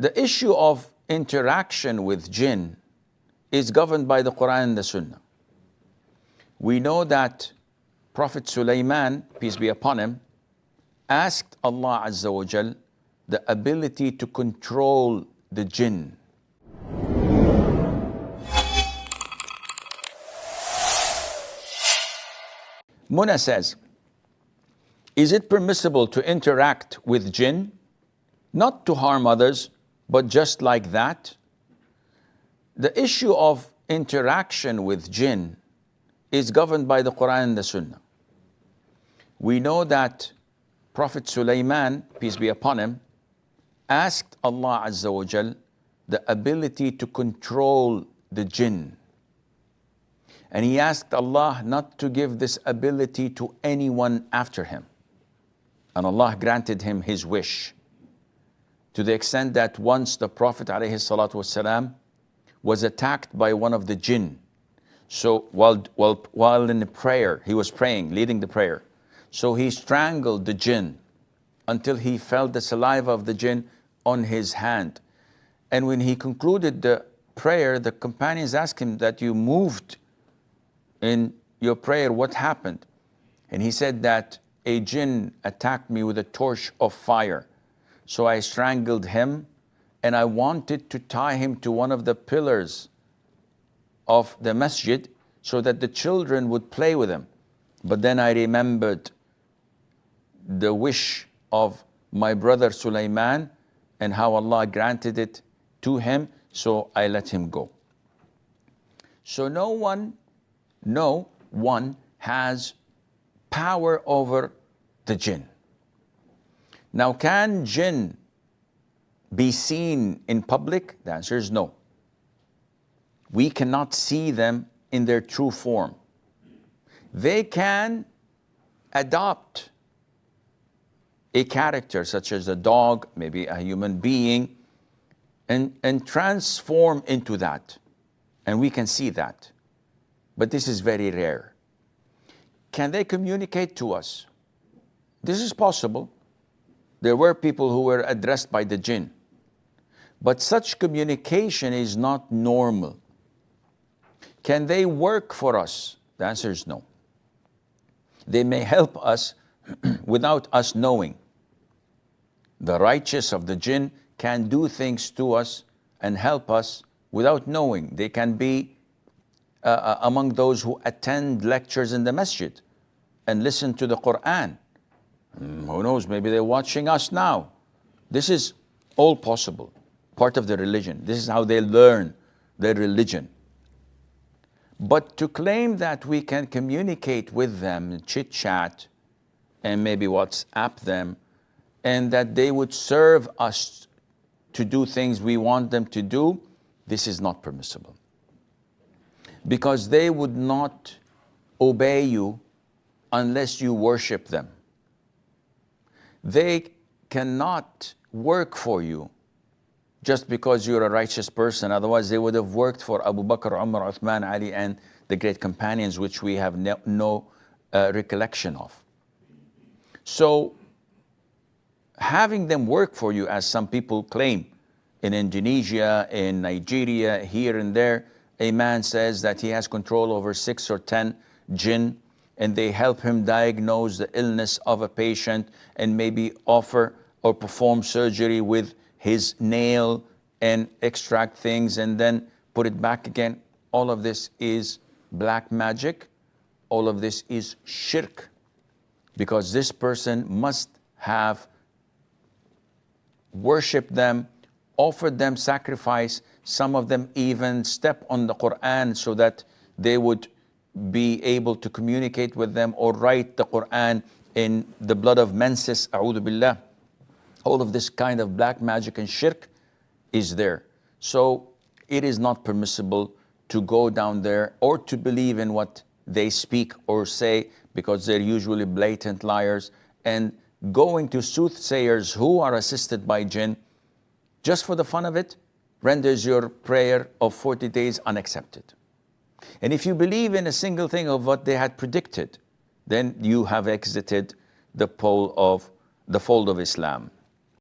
The issue of interaction with jinn is governed by the Quran and the Sunnah. We know that Prophet Sulaiman, peace be upon him, asked Allah Azza wa Jal the ability to control the jinn. Muna says, is it permissible to interact with jinn, not to harm others, but just like that? The issue of interaction with jinn is governed by the Quran and the Sunnah. We know that Prophet Sulaiman, peace be upon him, asked Allah Azza wa Jal the ability to control the jinn. And he asked Allah not to give this ability to anyone after him. And Allah granted him his wish, to the extent that once the Prophet ﷺ was attacked by one of the jinn. So while in the prayer, he was praying, leading the prayer. So he strangled the jinn until he felt the saliva of the jinn on his hand. And when he concluded the prayer, the companions asked him that you moved in your prayer, what happened? And he said that a jinn attacked me with a torch of fire. So I strangled him, and I wanted to tie him to one of the pillars of the masjid so that the children would play with him. But then I remembered the wish of my brother Sulaiman and how Allah granted it to him, so I let him go. So no one has power over the jinn. Now, can jinn be seen in public? The answer is no. We cannot see them in their true form. They can adopt a character such as a dog, maybe a human being, and transform into that. And we can see that. But this is very rare. Can they communicate to us? This is possible. There were people who were addressed by the jinn. But such communication is not normal. Can they work for us? The answer is no. They may help us without us knowing. The righteous of the jinn can do things to us and help us without knowing. They can be among those who attend lectures in the masjid and listen to the Quran. Who knows, maybe they're watching us now. This is all possible, part of the religion. This is how they learn their religion. But to claim that we can communicate with them, chit-chat, and maybe WhatsApp them, and that they would serve us to do things we want them to do, this is not permissible. Because they would not obey you unless you worship them. They cannot work for you just because you're a righteous person. Otherwise, they would have worked for Abu Bakr, Umar, Uthman, Ali, and the great companions, which we have no recollection of. So, having them work for you, as some people claim, in Indonesia, in Nigeria, here and there, a man says that he has control over 6 or 10 jinn, and they help him diagnose the illness of a patient and maybe offer or perform surgery with his nail and extract things and then put it back again. All of this is black magic. All of this is shirk, because this person must have worshipped them, offered them sacrifice. Some of them even step on the Quran so that they would be able to communicate with them, or write the Quran in the blood of menses, a'udhu billah. All of this kind of black magic and shirk is there. So it is not permissible to go down there or to believe in what they speak or say, because they're usually blatant liars. And going to soothsayers who are assisted by jinn, just for the fun of it, renders your prayer of 40 days unaccepted. And if you believe in a single thing of what they had predicted, then you have exited the fold of Islam.